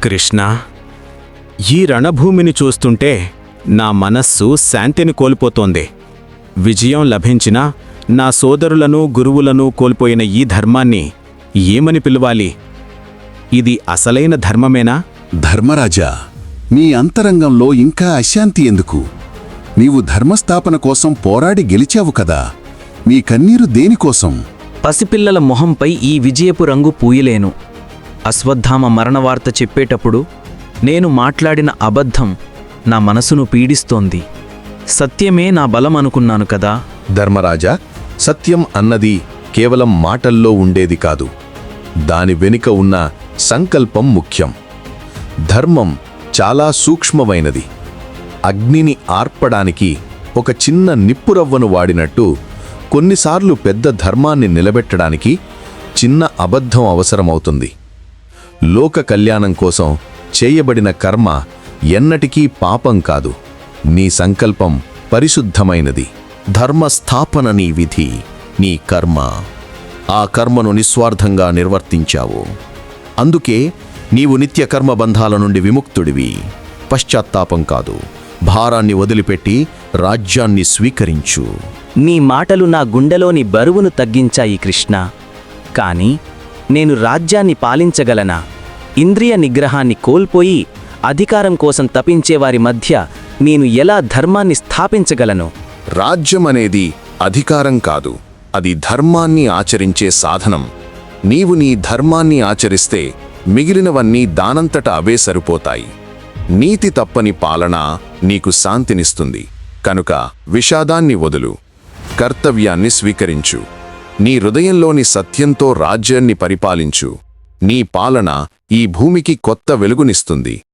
కృష్ణ, ఈ రణభూమిని చూస్తుంటే నా మనస్సు శాంతిని కోల్పోతోంది. విజయం లభించినా నా సోదరులను గురువులను కోల్పోయిన ఈ ధర్మాన్ని ఏమని పిలవాలి? ఇది అసలైన ధర్మమేనా? ధర్మరాజా, నీ అంతరంగంలో ఇంకా అశాంతి ఎందుకు? నీవు ధర్మస్థాపన కోసం పోరాడి గెలిచావు కదా, మీ కన్నీరు దేనికోసం? పసిపిల్లల మొహంపై ఈ విజయపు రంగు పూయలేను. అశ్వత్థామ మరణవార్త చెప్పేటప్పుడు నేను మాట్లాడిన అబద్ధం నా మనసును పీడిస్తోంది. సత్యమే నా బలం అనుకున్నాను కదా. ధర్మరాజా, సత్యం అన్నది కేవలం మాటల్లో ఉండేది కాదు. దాని వెనుక ఉన్న సంకల్పం ముఖ్యం. ధర్మం చాలా సూక్ష్మమైనది. అగ్నిని ఆర్పడానికి ఒక చిన్న నిప్పురవ్వను వాడినట్టు కొన్నిసార్లు పెద్ద ధర్మాన్ని నిలబెట్టడానికి చిన్న అబద్ధం అవసరమవుతుంది. లోక కళ్యాణం కోసం చేయబడిన కర్మ ఎన్నటికీ పాపం కాదు. నీ సంకల్పం పరిశుద్ధమైనది. ధర్మస్థాపన నీ విధి, నీ కర్మ. ఆ కర్మను నిస్వార్థంగా నిర్వర్తించావు. అందుకే నీవు నిత్య కర్మబంధాల నుండి విముక్తుడివి. పశ్చాత్తాపం కాదు, భారాన్ని వదిలిపెట్టి రాజ్యాన్ని స్వీకరించు. నీ మాటలు నా గుండెలోని బరువును తగ్గించాయి కృష్ణ. కాని నేను రాజ్యాన్ని పాలించగలనా? ఇంద్రియ నిగ్రహాన్ని కోల్పోయి అధికారం కోసం తపించేవారి మధ్య నేను ఎలా ధర్మాన్ని స్థాపించగలను? రాజ్యం అనేది అధికారం కాదు, అది ధర్మాన్ని ఆచరించే సాధనం. నీవు నీ ధర్మాన్ని ఆచరిస్తే మిగిలినవన్నీ దానంతట అవే సరిపోతాయి. నీతి తప్పని పాలన నీకు శాంతినిస్తుంది. కనుక విషాదాన్ని వదులు, కర్తవ్యాన్ని స్వీకరించు. నీ హృదయంలోని సత్యంతో రాజ్యాన్ని పరిపాలించు. నీ పాలన ఈ భూమికి కొత్త వెలుగునిస్తుంది.